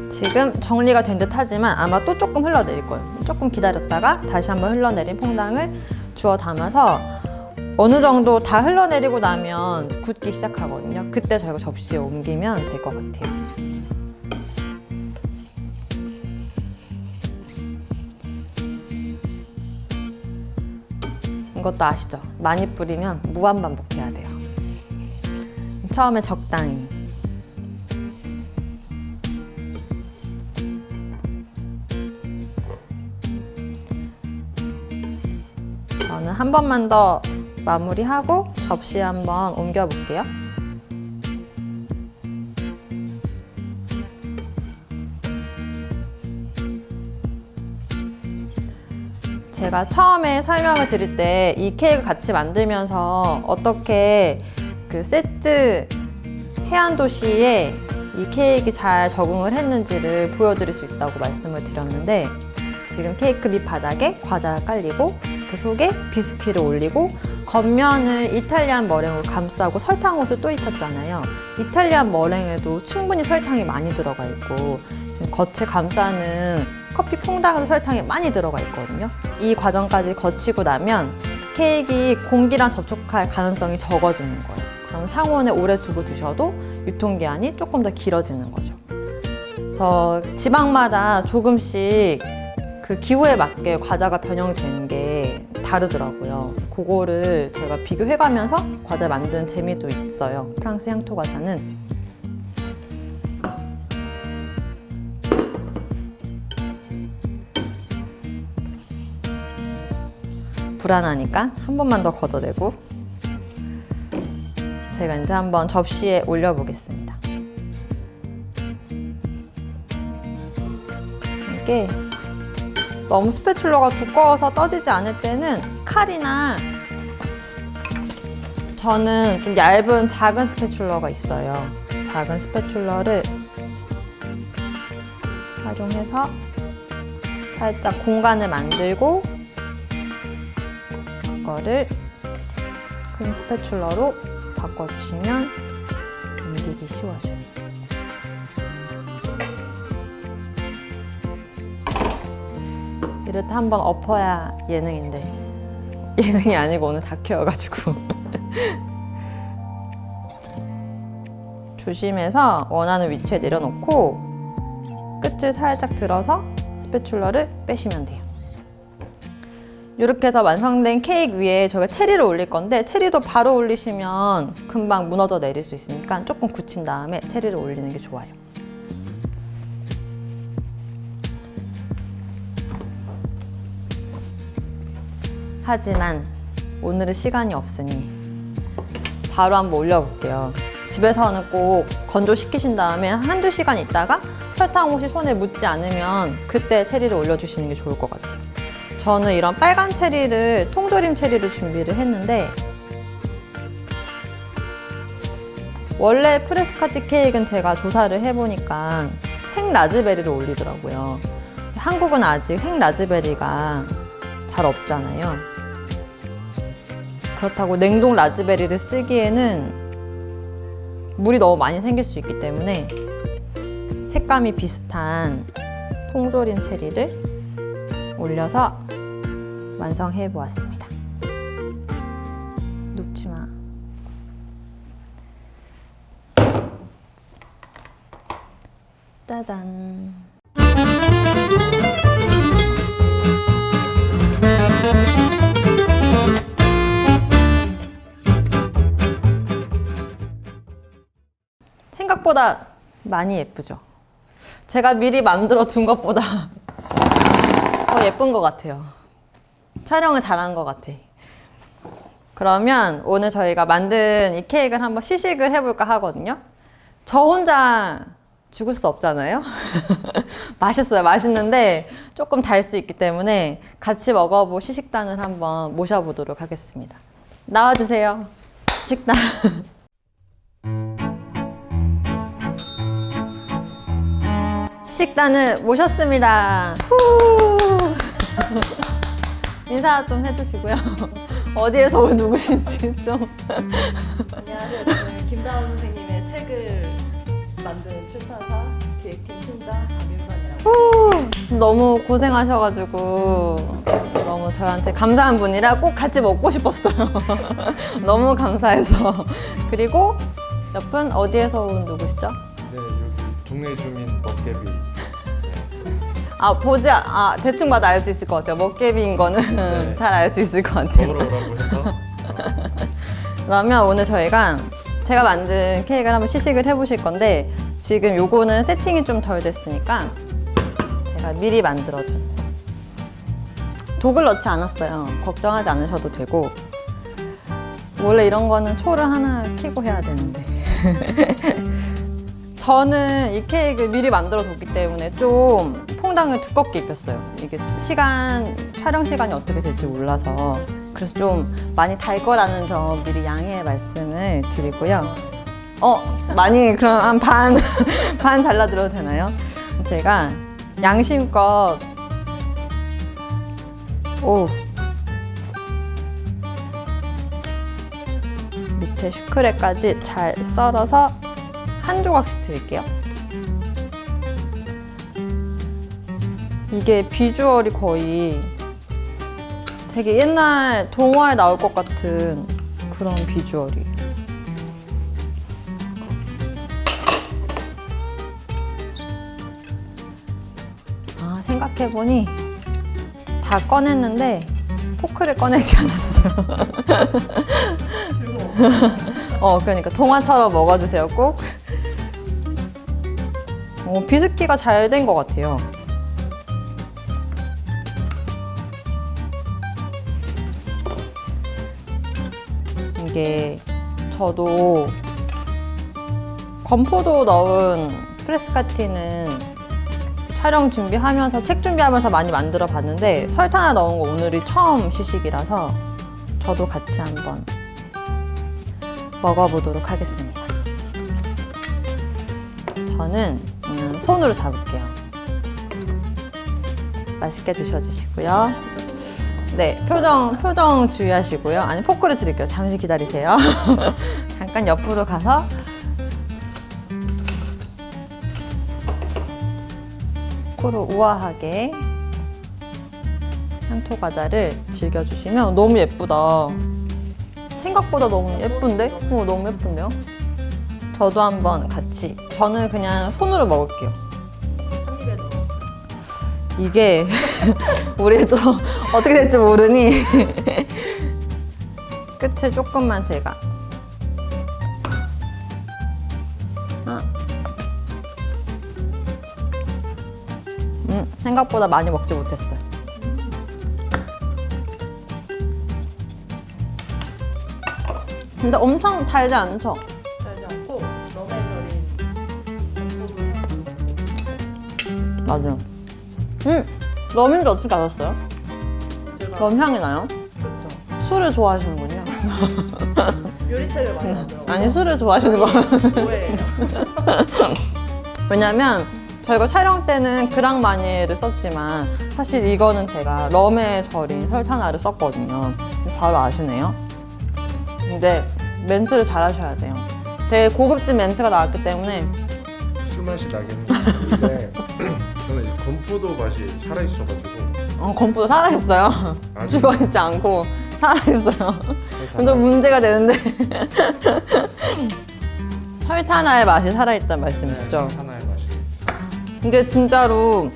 지금 정리가 된 듯 하지만 아마 또 조금 흘러내릴 거예요. 조금 기다렸다가 다시 한번 흘러내린 퐁당을 주워 담아서 어느 정도 다 흘러내리고 나면 굳기 시작하거든요. 그때 저희가 접시에 옮기면 될 것 같아요. 이것도 아시죠? 많이 뿌리면 무한 반복해야 돼요. 처음에 적당히. 저는 한 번만 더 마무리하고 접시에 한번 옮겨 볼게요. 제가 처음에 설명을 드릴 때 이 케이크 같이 만들면서 어떻게 그 세트 해안도시에 이 케이크 잘 적응을 했는지를 보여드릴 수 있다고 말씀을 드렸는데, 지금 케이크 밑 바닥에 과자가 깔리고 그 속에 비스킷을 올리고 겉면을 이탈리안 머랭으로 감싸고 설탕옷을 또 입혔잖아요. 이탈리안 머랭에도 충분히 설탕이 많이 들어가 있고 지금 겉을 감싸는 커피 퐁당에도 설탕이 많이 들어가 있거든요. 이 과정까지 거치고 나면 케이크 공기랑 접촉할 가능성이 적어지는 거예요. 그럼 상온에 오래 두고 드셔도 유통기한이 조금 더 길어지는 거죠. 그래서 지방마다 조금씩 그 기후에 맞게 과자가 변형되는 게 다르더라고요. 그거를 저희가 비교해가면서 과자 만드는 재미도 있어요. 프랑스 향토 과자는. 불안하니까 한 번만 더 걷어내고, 제가 이제 한번 접시에 올려보겠습니다. 이게 너무 스패츌러가 두꺼워서 떠지지 않을 때는 칼이나, 저는 좀 얇은 작은 스패츌러가 있어요. 작은 스패츌러를 활용해서 살짝 공간을 만들고 이거를 큰 스패츌러로 바꿔주시면 옮기기 쉬워져요. 이럴 때 한번 엎어야 예능인데 예능이 아니고 오늘 다큐여가지고 조심해서 원하는 위치에 내려놓고 끝을 살짝 들어서 스패츌러를 빼시면 돼요. 이렇게 해서 완성된 케이크 위에 저희가 체리를 올릴 건데, 체리도 바로 올리시면 금방 무너져 내릴 수 있으니까 조금 굳힌 다음에 체리를 올리는 게 좋아요. 하지만 오늘은 시간이 없으니 바로 한번 올려볼게요. 집에서는 꼭 건조시키신 다음에 한두 시간 있다가 설탕옷이 손에 묻지 않으면 그때 체리를 올려주시는 게 좋을 것 같아요. 저는 이런 빨간 체리를, 통조림 체리를 준비를 했는데, 원래 프레스카티 케이크는 제가 조사를 해보니까 생 라즈베리를 올리더라고요. 한국은 아직 생 라즈베리가 잘 없잖아요. 그렇다고 냉동 라즈베리를 쓰기에는 물이 너무 많이 생길 수 있기 때문에 색감이 비슷한 통조림 체리를 올려서 완성해 보았습니다. 눕지 마. 짜잔. 생각보다 많이 예쁘죠? 제가 미리 만들어 둔 것보다 더 예쁜 것 같아요. 촬영을 잘한 것 같아. 그러면 오늘 저희가 만든 이 케이크를 한번 시식을 해볼까 하거든요. 저 혼자 죽을 수 없잖아요. 맛있어요. 맛있는데 조금 달 수 있기 때문에 같이 먹어볼 시식단을 한번 모셔보도록 하겠습니다. 나와주세요. 식단. 시식단을 모셨습니다. 후. 인사 좀 해주시고요. 어디에서 온 누구신지 좀. 안녕하세요. 저는 김다운 선생님의 책을 만든 출판사 기획팀 팀장 박윤선이라고. 너무 고생하셔가지고 너무 저한테 감사한 분이라 꼭 같이 먹고 싶었어요. 너무 감사해서. 그리고 옆은 어디에서 온 누구시죠? 네, 여기 동네 주민 먹개비. 대충 봐도 알 수 있을 것 같아요. 먹개비인 거는 네. 잘 알 수 있을 것 같아요. 먹으러 오라고 해서. 그러면 오늘 제가 만든 케이크를 한번 시식을 해보실 건데, 지금 요거는 세팅이 좀 덜 됐으니까 제가 미리 만들어둔, 독을 넣지 않았어요. 걱정하지 않으셔도 되고. 원래 이런 거는 초를 하나 켜고 해야 되는데 저는 이 케이크 미리 만들어 뒀기 때문에 좀 퐁당을 두껍게 입혔어요. 이게 촬영 시간이 어떻게 될지 몰라서. 그래서 좀 많이 달 거라는 점 미리 양해 말씀을 드리고요. 많이 그럼 한 반 잘라드려도 되나요? 제가 양심껏 밑에 슈크레까지 잘 썰어서 한 조각씩 드릴게요. 이게 비주얼이 거의 되게 옛날 동화에 나올 것 같은 그런 비주얼이. 생각해보니 다 꺼냈는데 포크를 꺼내지 않았어요. 그러니까 동화처럼 먹어주세요, 꼭. 비스키가 잘 된 것 같아요. 이게 저도 건포도 넣은 프레스카티는 촬영 준비하면서 책 준비하면서 많이 만들어 봤는데 설탕 하나 넣은 거 오늘이 처음 시식이라서 저도 같이 한번 먹어보도록 하겠습니다. 저는 손으로 잡을게요. 맛있게 드셔주시고요. 네, 표정 주의하시고요. 아니, 포크를 드릴게요. 잠시 기다리세요. 잠깐 옆으로 가서 포크로 우아하게 향토 과자를 즐겨주시면 너무 예쁘다. 생각보다 너무 예쁜데? 너무 예쁜데요? 저도 한번 같이. 저는 그냥 손으로 먹을게요. 한 입에 넣었어요. 이게 우리도 어떻게 될지 모르니 끝을 조금만 제가 생각보다 많이 먹지 못했어요. 근데 엄청 달지 않죠? 달지 않고 너무 절인 맞아요. 럼인지 어떻게 아셨어요? 제가 럼 향이 나요? 그렇죠. 술을 좋아하시는군요. 요리책을 많이 만들어. 아니, 술을 좋아하시는 거예요. 뭐예요? 왜냐면 저희가 촬영 때는 그랑마니에를 썼지만 사실 이거는 제가 럼에 절인 설탕화를 썼거든요. 바로 아시네요. 근데 멘트를 잘 하셔야 돼요. 되게 고급진 멘트가 나왔기 때문에. 술 맛이 나긴 했는데 저는 이제 건포도 맛이 살아있어가지고 건포도 살아있어요. 아직- 죽어있지 않고 살아있어요. 좀 문제가 되는데. 설탕화의 맛이 살아있다는 말씀이시죠? 하나의 맛이. 이게 진짜로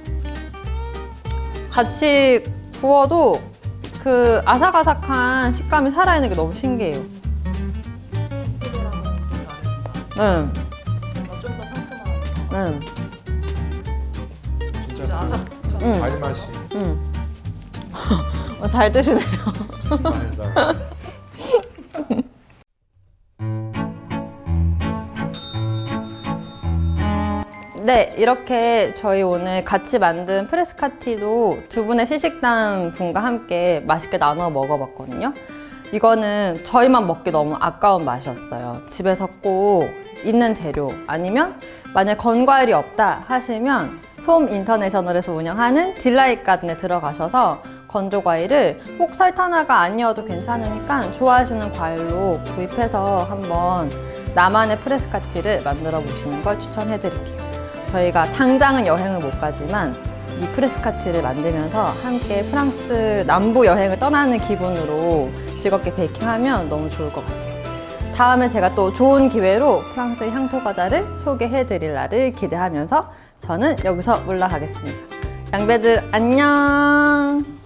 같이 구워도 그 아삭아삭한 식감이 살아있는 게 너무 신기해요. 피부랑은 좀 다르니까 네. 뭔가 좀 더 상큼한. 네. 진짜 아삭. 그 과일맛이 잘 드시네요. 많이 나. 네, 이렇게 저희 오늘 같이 만든 프레스카티도 두 분의 시식단 분과 함께 맛있게 나눠 먹어봤거든요. 이거는 저희만 먹기 너무 아까운 맛이었어요. 집에서 꼭 있는 재료 아니면 만약 건과일이 없다 하시면 솜 인터내셔널에서 운영하는 딜라이트 가든에 들어가셔서 건조 과일을 꼭 설탕화가 아니어도 괜찮으니까 좋아하시는 과일로 구입해서 한번 나만의 프레스카티를 만들어 보시는 걸 추천해 드릴게요. 저희가 당장은 여행을 못 가지만 이 프레스카티를 만들면서 함께 프랑스 남부 여행을 떠나는 기분으로 즐겁게 베이킹하면 너무 좋을 것 같아요. 다음에 제가 또 좋은 기회로 프랑스 향토 과자를 소개해 드릴 날을 기대하면서 저는 여기서 물러가겠습니다. 양배들 안녕!